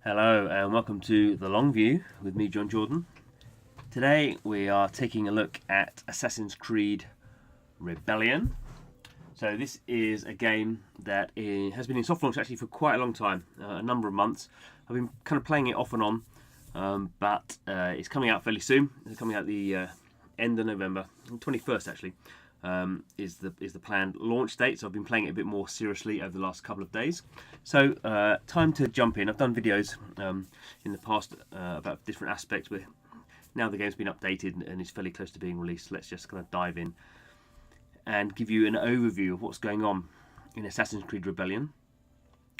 Hello and welcome to The Long View with me, Jon Jordan. Today we are taking a look at Assassin's Creed Rebellion. So this is a game that has been in soft launch actually for quite a long time, a number of months. I've been kind of playing it off and on, but it's coming out fairly soon. It's coming out the end of November, 21st actually, is the planned launch date. So I've been playing it a bit more seriously over the last couple of days. So time to jump in. I've done videos in the past about different aspects, but now the game's been updated and is fairly close to being released. Let's just kind of dive in and give you an overview of what's going on in Assassin's Creed Rebellion.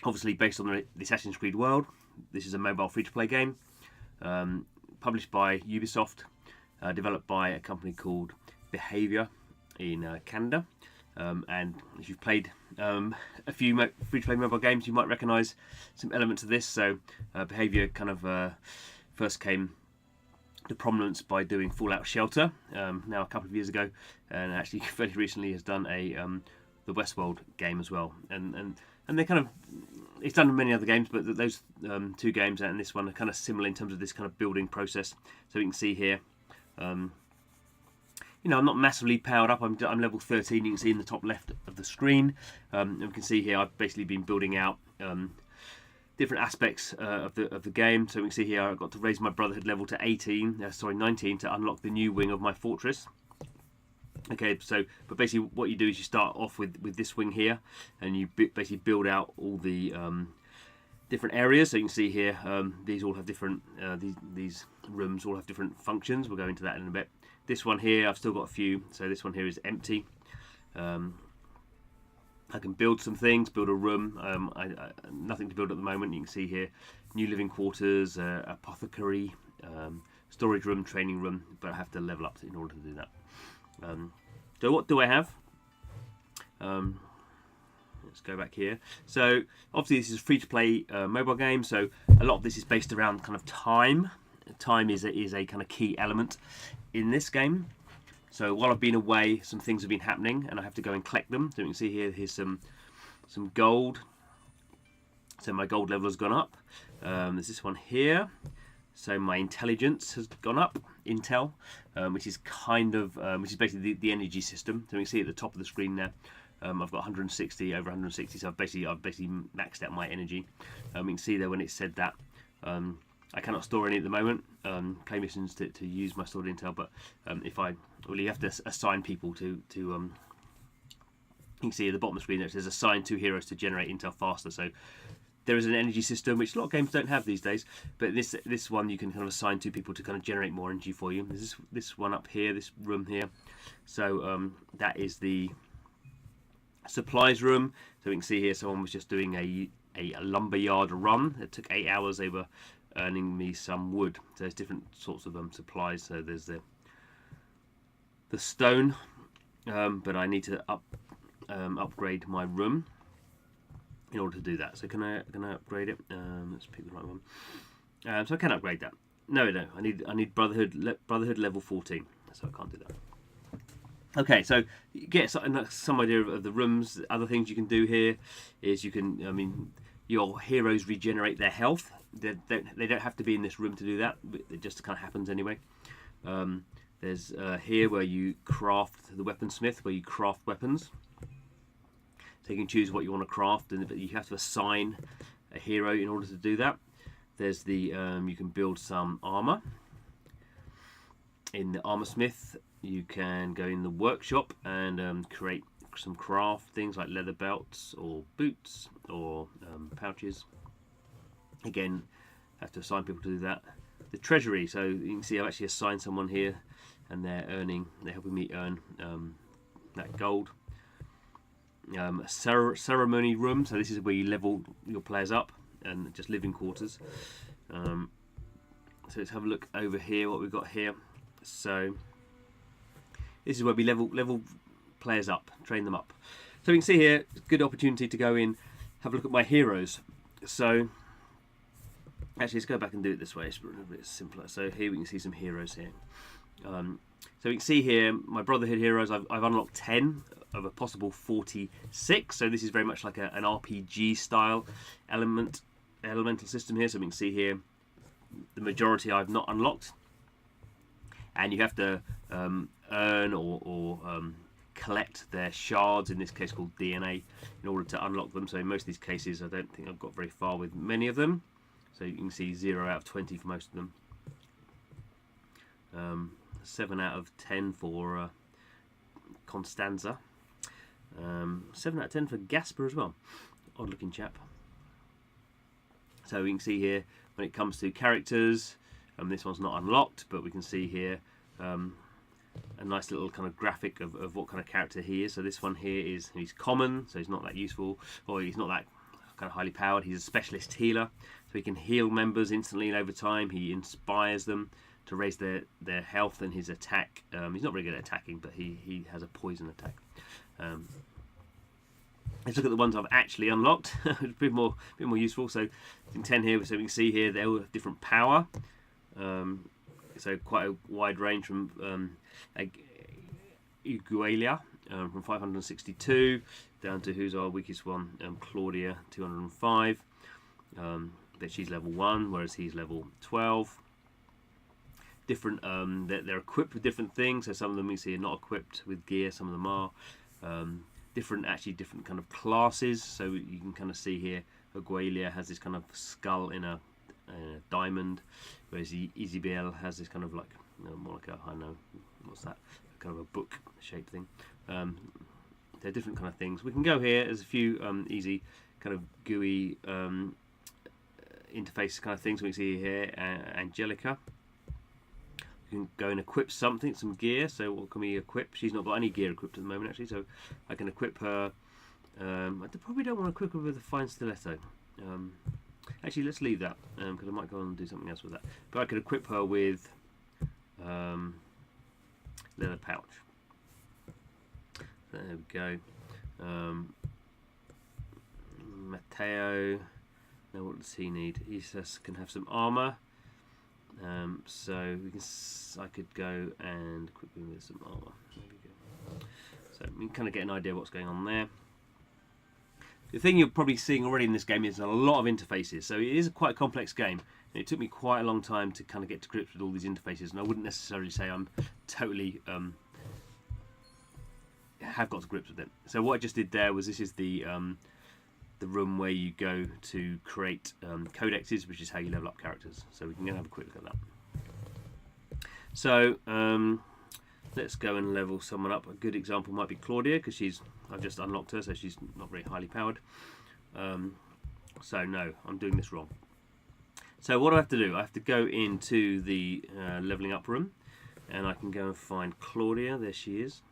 Obviously based on the Assassin's Creed world. This is a mobile free-to-play game published by Ubisoft, developed by a company called Behaviour in Canada, and if you've played a few free-to-play mobile games, you might recognise some elements of this. So Behaviour kind of first came to prominence by doing Fallout Shelter now a couple of years ago, and actually fairly recently has done the Westworld game as well, and they kind of, it's done many other games, but those two games and this one are kind of similar in terms of this kind of building process. So you can see here, you know, I'm not massively powered up. I'm level 13. You can see in the top left of the screen. And we can see here I've basically been building out different aspects of the game. So we can see here I've got to raise my Brotherhood level to 19 to unlock the new wing of my fortress. Okay, so but basically what you do is you start off with this wing here, and you basically build out all the different areas. So you can see here these all have different these rooms all have different functions. We'll go into that in a bit. This one here, I've still got a few. So this one here is empty. I can build some things, build a room. Nothing to build at the moment. You can see here, new living quarters, apothecary, storage room, training room. But I have to level up in order to do that. So what do I have? Let's go back here. So obviously this is a free-to-play mobile game. So a lot of this is based around kind of time. Time is a kind of key element in this game. So while I've been away, some things have been happening, and I have to go and collect them. So you can see here, here's some gold. So my gold level has gone up. There's this one here. So my intelligence has gone up, intel, which is kind of which is basically the energy system. So you can see at the top of the screen there, I've got 160 over 160. So I've basically maxed out my energy. You can see there when it said that. I cannot store any at the moment, play missions to use my stored intel, but if I, well, you have to assign people to you can see at the bottom of the screen there it says assign 2 heroes to generate intel faster. So there is an energy system, which a lot of games don't have these days, but this one you can kind of assign 2 people to kind of generate more energy for you. There's this one up here, this room here. So that is the supplies room. So we can see here someone was just doing a lumberyard run. It took 8 hours. They were earning me some wood. So there's different sorts of supplies. So there's the stone, but I need to upgrade my room in order to do that. So can I upgrade it? Let's pick the right one. So I can upgrade that. No, I need Brotherhood level 14. So I can't do that. Okay, so you get some idea of the rooms. Other things you can do here is you can, I mean, your heroes regenerate their health. They don't have to be in this room to do that. It just kind of happens anyway. There's here where you craft the weaponsmith, where you craft weapons. So you can choose what you want to craft, but you have to assign a hero in order to do that. There's the you can build some armor. In the armor smith, you can go in the workshop and create some craft things like leather belts or boots or pouches. Again, have to assign people to do that. The treasury, so you can see I've actually assigned someone here, and they're helping me earn that gold. Ceremony room, so this is where you level your players up, and just living quarters. So let's have a look over here what we've got here. So this is where we level players up, train them up. So we can see here, good opportunity to go in, have a look at my heroes. So actually, let's go back and do it this way. It's a bit simpler. So here we can see some heroes here. So we can see here my Brotherhood heroes. I've unlocked 10 of a possible 46. So this is very much like an RPG style element elemental system here, so we can see here the majority I've not unlocked, and you have to earn or collect their shards, in this case called DNA, in order to unlock them. So in most of these cases I don't think I've got very far with many of them, so you can see 0 out of 20 for most of them, 7 out of 10 for Constanza, 7 out of 10 for Gasper as well, odd looking chap. So we can see here when it comes to characters, this one's not unlocked, but we can see here a nice little kind of graphic of what kind of character he is. So this one here he's common, so he's not that useful, or he's not that kind of highly powered. He's a specialist healer, so he can heal members instantly and over time. He inspires them to raise their health and his attack. He's not very good at attacking, but he has a poison attack. Let's look at the ones I've actually unlocked. A bit more useful. So in 10 here, so we can see here they all have different power. So quite a wide range from Ugualia from 562 down to who's our weakest one, Claudia 205. But she's level 1, whereas he's level 12. Different, they're equipped with different things. So some of them we see are not equipped with gear. Some of them are. Different kind of classes. So you can kind of see here, Ugualia has this kind of skull in a diamond, whereas Isabel has this kind of like, more like a, I don't know, what's that, kind of a book shaped thing. They're different kind of things. We can go here. There's a few easy kind of GUI interface kind of things we can see here. Angelica. We can go and equip some gear. So what can we equip? She's not got any gear equipped at the moment, actually, so I can equip her. I probably don't want to equip her with a fine stiletto. Actually, let's leave that, because I might go on and do something else with that. But I could equip her with leather pouch. There we go. Matteo. Now what does he need? He says can have some armor. So I could go and equip him with some armor. There we go. So we can kind of get an idea of what's going on there. The thing you're probably seeing already in this game is a lot of interfaces. So it is a quite complex game. And it took me quite a long time to kind of get to grips with all these interfaces, and I wouldn't necessarily say I'm totally have got to grips with it. So what I just did there was, this is the room where you go to create codexes, which is how you level up characters. So we can go and have a quick look at that. So let's go and level someone up. A good example might be Claudia, because I've just unlocked her, so she's not very highly powered. So no, I'm doing this wrong. So what do I have to do? I have to go into the leveling up room, and I can go and find Claudia. There she is.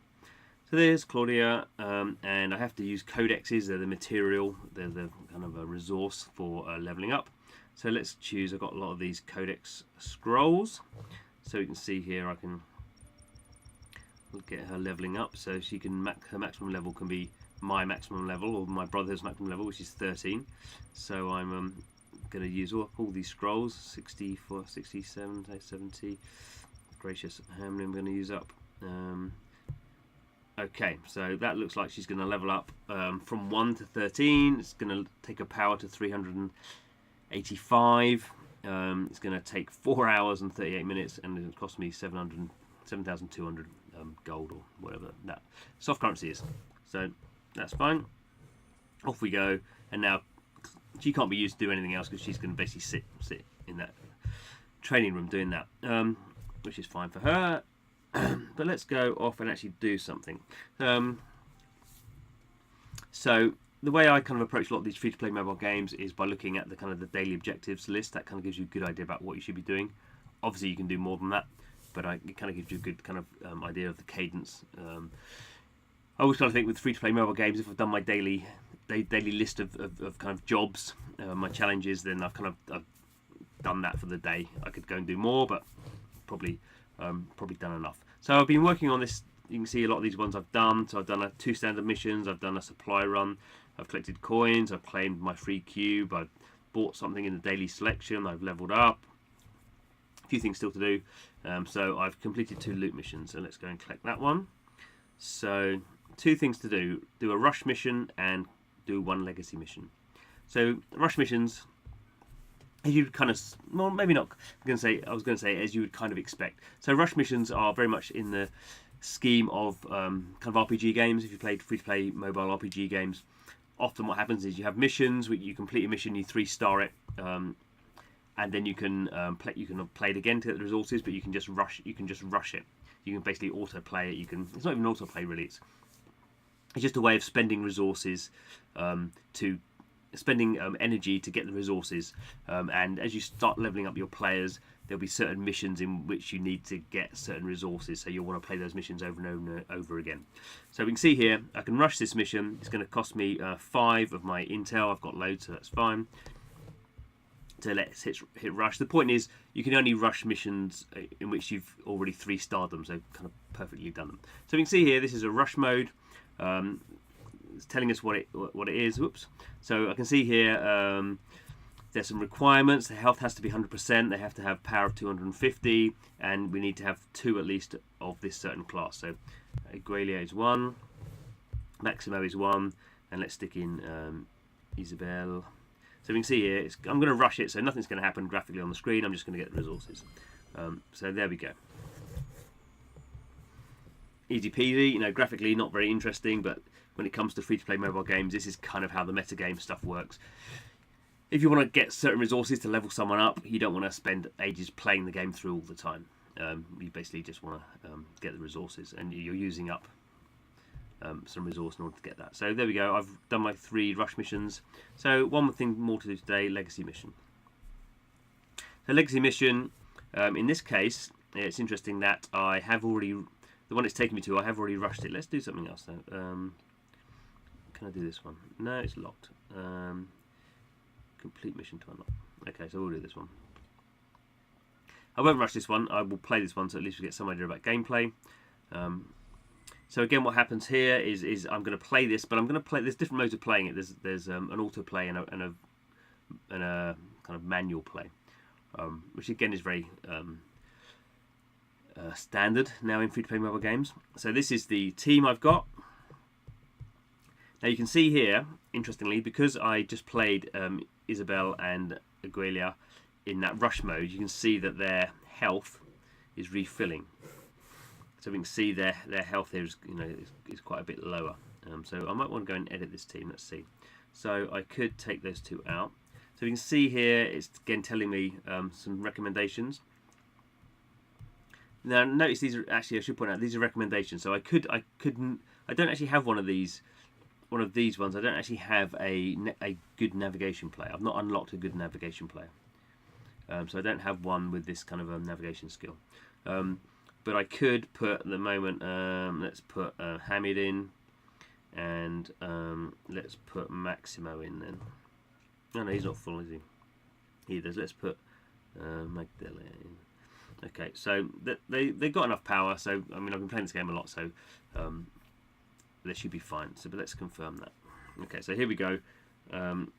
So there's Claudia, and I have to use codexes. They're the material, they're the kind of a resource for leveling up. So let's choose, I've got a lot of these codex scrolls. So you can see here I can get her leveling up. So she can, her maximum level can be my maximum level, or my brother's maximum level, which is 13. So I'm going to use all these scrolls, 64, 67, 70. Gracious, how many I'm going to use up? Okay, so that looks like she's going to level up from 1 to 13. It's going to take her power to 385. It's going to take 4 hours and 38 minutes, and it'll cost me 7,200 gold, or whatever that soft currency is. So that's fine. Off we go, and now she can't be used to do anything else, because she's going to basically sit in that training room doing that, which is fine for her. But let's go off and actually do something. So the way I kind of approach a lot of these free-to-play mobile games is by looking at the kind of the daily objectives list. That kind of gives you a good idea about what you should be doing. Obviously you can do more than that, but it kind of gives you a good kind of idea of the cadence. I always kind of think with free-to-play mobile games, if I've done my daily list of kind of jobs, my challenges, then I've done that for the day. I could go and do more, but probably done enough. So I've been working on this. You can see a lot of these ones I've done. So I've done 2 standard missions, I've done a supply run, I've collected coins, I've claimed my free cube, I've bought something in the daily selection, I've leveled up. A few things still to do. So I've completed 2 loot missions, so let's go and collect that one. So 2 things to do: do a rush mission and do 1 legacy mission. So rush missions, as you kind of, well, maybe not. I was going to say as you would kind of expect. So rush missions are very much in the scheme of kind of RPG games. If you played free-to-play mobile RPG games, often what happens is you have missions. You complete a mission, you 3-star it, and then you can play it again to get the resources. But you can just rush. You can just rush it. You can basically auto-play it. It's not even auto-play really. It's just a way of spending resources spending energy to get the resources, and as you start leveling up your players, there'll be certain missions in which you need to get certain resources, so you'll want to play those missions over and over again. So we can see here I can rush this mission. It's going to cost me 5 of my intel. I've got loads, so that's fine. So let's hit rush. The point is you can only rush missions in which you've already 3-starred them, so kind of perfectly you've done them. So we can see here this is a rush mode. It's telling us what it is. Whoops. So I can see here there's some requirements. The health has to be 100%. They have to have power of 250, and we need to have 2 at least of this certain class. So Aguilera is 1, Maximo is 1, and let's stick in Isabel. So we can see here I'm going to rush it, so nothing's going to happen graphically on the screen. I'm just going to get the resources. So there we go. Easy peasy. Graphically not very interesting, but when it comes to free-to-play mobile games, this is kind of how the metagame stuff works. If you want to get certain resources to level someone up, you don't want to spend ages playing the game through all the time. You basically just want to get the resources, and you're using up some resource in order to get that. So there we go. I've done my 3 rush missions. So one thing more to do today, legacy mission. So legacy mission, in this case, it's interesting that I have already, the one it's taken me to, I have already rushed it. Let's do something else though. Can I do this one? No, it's locked. Complete mission to unlock. Okay, so we'll do this one. I won't rush this one. I will play this one, so at least we get some idea about gameplay. So again, what happens here is I'm going to play this, but I'm going to play. There's different modes of playing it. There's an auto play and a kind of manual play, which again is very standard now in free-to-play mobile games. So this is the team I've got. Now you can see here, interestingly, because I just played Isabel and Aguilera in that rush mode, you can see that their health is refilling. So we can see their health here is quite a bit lower. So I might want to go and edit this team. Let's see. So I could take those 2 out. So you can see here it's again telling me some recommendations. Now notice these are actually, I should point out, these are recommendations. So I don't actually have one of these ones. I don't actually have a good navigation player. I've not unlocked a good navigation player. So I don't have one with this kind of navigation skill. But I could put at the moment, let's put Hamid in, and let's put Maximo in then. No, he's not full, is he? He does. Let's put Magdalena in. Okay, so they got enough power. So I mean, I've been playing this game a lot, so they should be fine. So, but let's confirm that. Okay, so here we go, and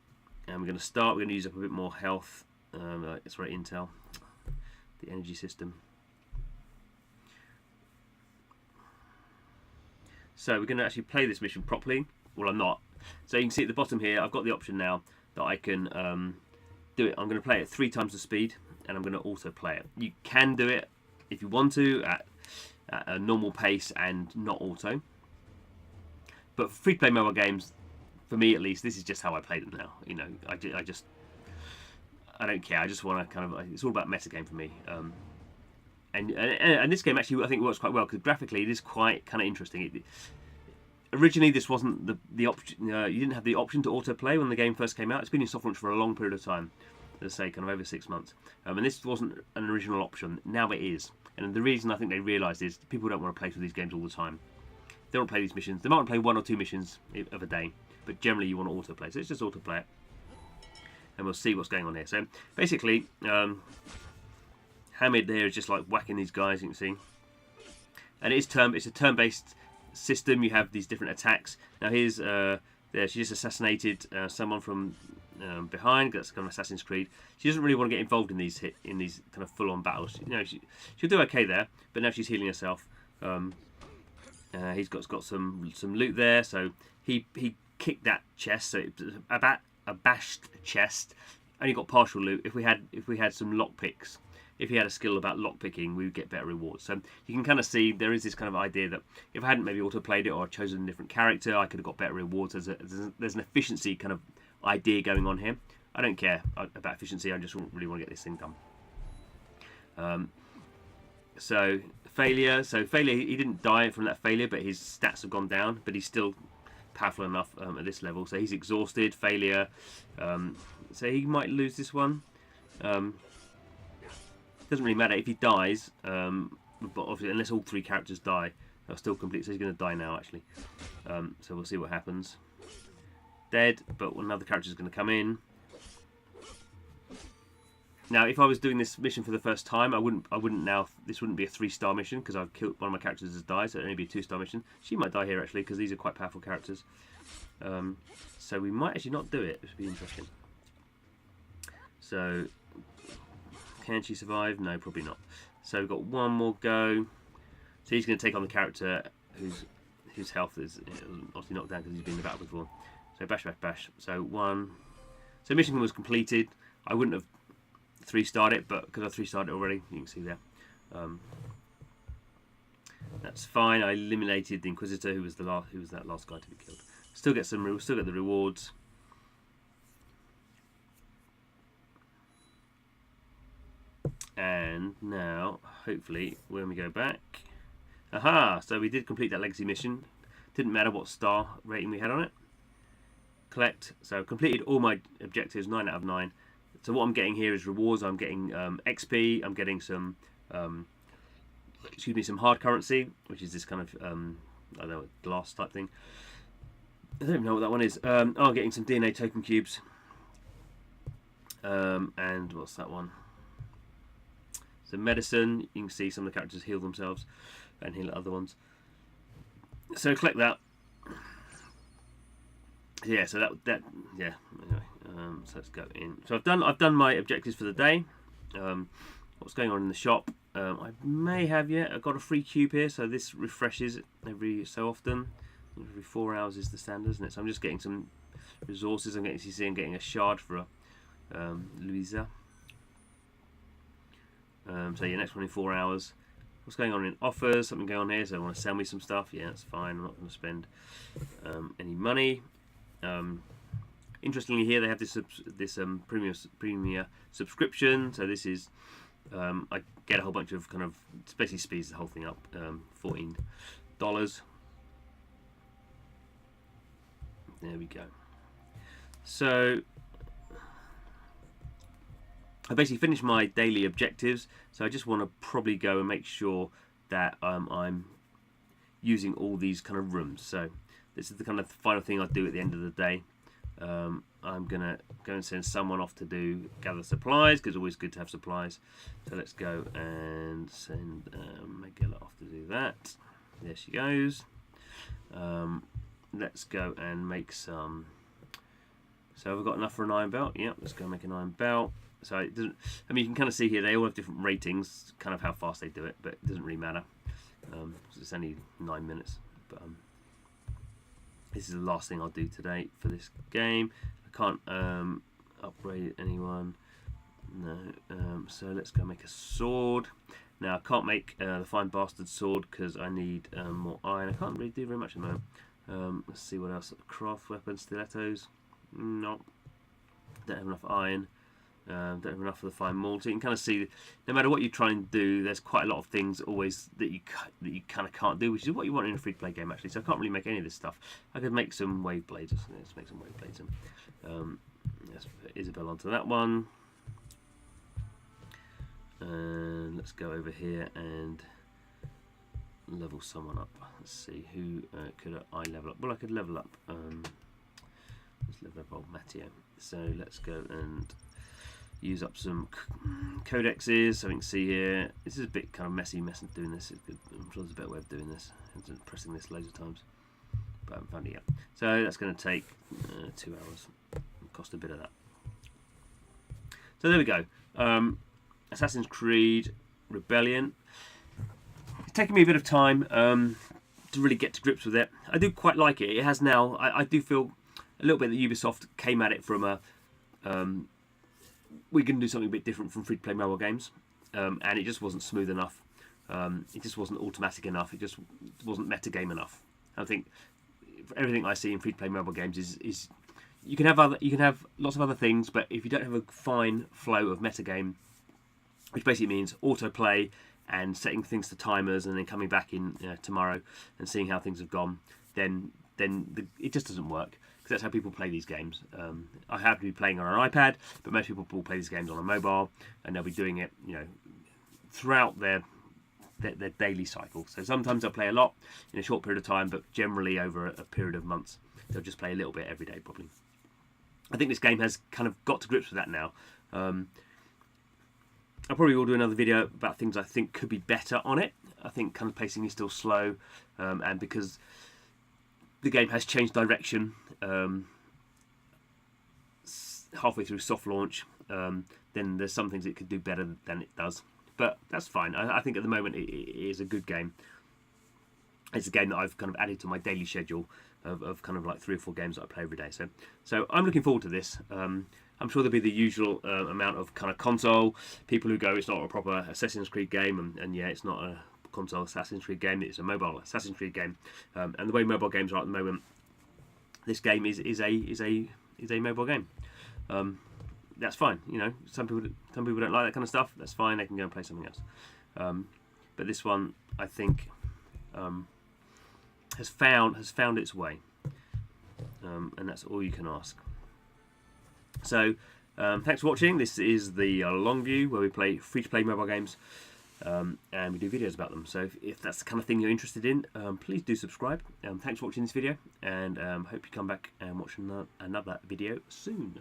we're going to start. We're going to use up a bit more health. It's right, intel, the energy system. So we're going to actually play this mission properly. Well, I'm not. So you can see at the bottom here, I've got the option now that I can do it. I'm going to play it 3 times the speed, and I'm going to auto play it. You can do it if you want to at a normal pace and not auto. But for free-to-play mobile games, for me at least, this is just how I play them now. I don't care. I just want to kind of. It's all about metagame for me. And this game actually I think works quite well because graphically it is quite kind of interesting. Originally this wasn't the option. You didn't have the option to autoplay when the game first came out. It's been in soft launch for a long period of time, let's say kind of over 6 months. And this wasn't an original option. Now it is. And the reason I think they realised is people don't want to play through these games all the time. They don't play these missions. They might want to play 1 or 2 missions of a day, but generally you want to autoplay. So let's just autoplay it, and we'll see what's going on here. So basically. Hamid there is just like whacking these guys, you can see. And it's a turn-based system. You have these different attacks. Now here's there she just assassinated someone from behind. That's kind of Assassin's Creed. She doesn't really want to get involved in these kind of full-on battles. She'll do okay there, but now she's healing herself. He's got some loot there, so he kicked that chest. So it was a bashed chest. only got partial loot. If we had some lockpicks, if he had a skill about lockpicking, we would get better rewards. So you can kind of see there is this kind of idea that if I hadn't maybe auto-played it or chosen a different character, I could have got better rewards. There's an efficiency kind of idea going on here. I don't care about efficiency. I just really want to get this thing done. So failure. He didn't die from that failure, but his stats have gone down. But he's still powerful enough at this level. So he's exhausted. Failure. So he might lose this one. Doesn't really matter if he dies, but obviously unless all 3 characters die, they'll still complete. So he's going to die now, actually. So we'll see what happens. Dead, but another character is going to come in. Now, if I was doing this mission for the first time, I wouldn't now. This wouldn't be a 3-star mission because I've killed one of my characters has died, so it'd only be a 2-star mission. She might die here actually because these are quite powerful characters. So we might actually not do it. This would be interesting. So, can she survive? No, probably not. So we've got one more go. So he's going to take on the character whose health is obviously knocked down because he's been in the battle before. So bash, bash, bash. So one. So mission was completed. I wouldn't have 3-starred it, but because I 3-starred it already, you can see there. That's fine. I eliminated the Inquisitor, who was that last guy to be killed. Still get the rewards. And now, hopefully, when we go back, aha! So we did complete that legacy mission. Didn't matter what star rating we had on it. Collect. So completed all my objectives, 9 out of 9. So what I'm getting here is rewards. I'm getting XP. I'm getting some, some hard currency, which is this kind of, I don't know, glass type thing. I don't even know what that one is. I'm getting some DNA token cubes. And what's that one? So medicine. You can see some of the characters heal themselves and heal other ones. So collect that. Yeah, so that yeah. Anyway, so let's go in. So I've done my objectives for the day. What's going on in the shop? I may have I've got a free cube here, so this refreshes every so often. Every 4 hours is the standard, isn't it? So I'm just getting some resources. I'm getting a shard for Louisa. So your next one in 4 hours. What's going on in offers? Something going on here. So I want to sell me some stuff. Yeah, that's fine. I'm not going to spend any money. Interestingly, here they have this premier subscription. So this is I get a whole bunch of kind of basically speeds the whole thing up. $14. There we go. So I basically finished my daily objectives. So I just want to probably go and make sure that I'm using all these kind of rooms. So this is the kind of final thing I'll do at the end of the day. I'm gonna go and send someone off to gather supplies, because it's always good to have supplies. So let's go and send Megilla off to do that. There she goes. Let's go and make some. So we've got enough for an iron belt. Yeah, let's go make an iron belt. So it doesn't. I mean, you can kind of see here they all have different ratings, kind of how fast they do it, but it doesn't really matter. It's only 9 minutes, but this is the last thing I'll do today for this game. I can't upgrade anyone. No. So let's go make a sword. Now I can't make the fine bastard sword because I need more iron. I can't really do very much at the moment. Let's see what else. Craft weapons, stilettos. No. Don't have enough iron. Don't have enough for the fine mortar. You can kind of see, no matter what you try and do, there's quite a lot of things always that you kind of can't do, which is what you want in a free-to-play game actually. So I can't really make any of this stuff. I could make some wave blades. Let's make some wave blades. Let's put Isabel onto that one. And let's go over here and level someone up. Let's see, who could I level up? Well, I could level up. Let's level up old Matteo. So let's go and use up some codexes. So we can see here. This is a bit kind of messy doing this. I'm sure there's a better way of doing this. I'm pressing this loads of times, but I haven't found it yet. So that's going to take 2 hours. It'll cost a bit of that. So there we go. Assassin's Creed Rebellion. It's taken me a bit of time to really get to grips with it. I do quite like it. It has now. I do feel a little bit that Ubisoft came at it from a we're going to do something a bit different from free-to-play mobile games, and it just wasn't smooth enough. It just wasn't automatic enough. It just wasn't metagame enough. I think everything I see in free-to-play mobile games is you can have lots of other things, but if you don't have a fine flow of metagame, which basically means autoplay and setting things to timers and then coming back in tomorrow and seeing how things have gone, then it just doesn't work. Because that's how people play these games. I happen to be playing on an iPad, but most people will play these games on a mobile, and they'll be doing it, throughout their daily cycle. So sometimes they'll play a lot in a short period of time, but generally over a period of months, they'll just play a little bit every day, probably. I think this game has kind of got to grips with that now. I probably will do another video about things I think could be better on it. I think kind of pacing is still slow, and because the game has changed direction halfway through soft launch, then there's some things it could do better than it does. But that's fine. I think at the moment it is a good game. It's a game that I've kind of added to my daily schedule of kind of like 3 or 4 games that I play every day. So I'm looking forward to this. I'm sure there'll be the usual amount of kind of console people who go, it's not a proper Assassin's Creed game, and yeah, it's not a console Assassin's Creed game, it's a mobile Assassin's Creed game. And the way mobile games are at the moment, this game is a mobile game. That's fine. Some people don't like that kind of stuff. That's fine. They can go and play something else. But this one, I think, has found its way, and that's all you can ask. So, thanks for watching. This is the long view where we play free-to-play mobile games, and we do videos about them. So if that's the kind of thing you're interested in, please do subscribe. Thanks for watching this video, and hope you come back and watch another video soon.